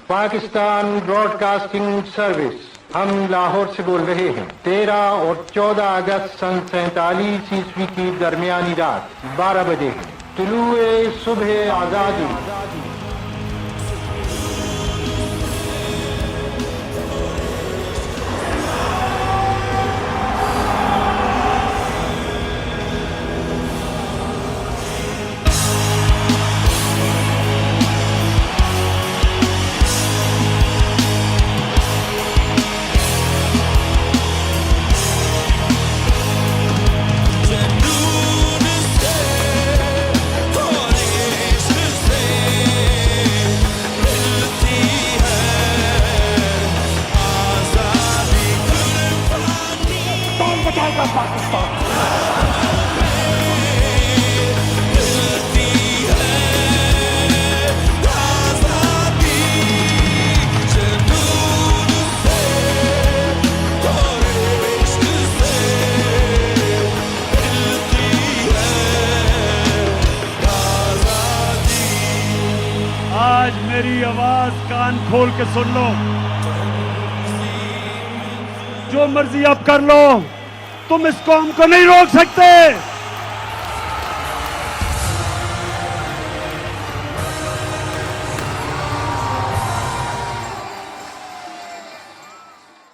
Pakistan broadcasting service, हम लाहौर से बोल रहे हैं। 13 और 14 अगस्त सन 47 ईस्वी की दरमियानी रात 12 बजे तुलुए सुबह आजादी। आज मेरी आवाज कान खोल के सुन लो। जो मर्जी आप कर लो, तुम इस कौम को नहीं रोक सकते।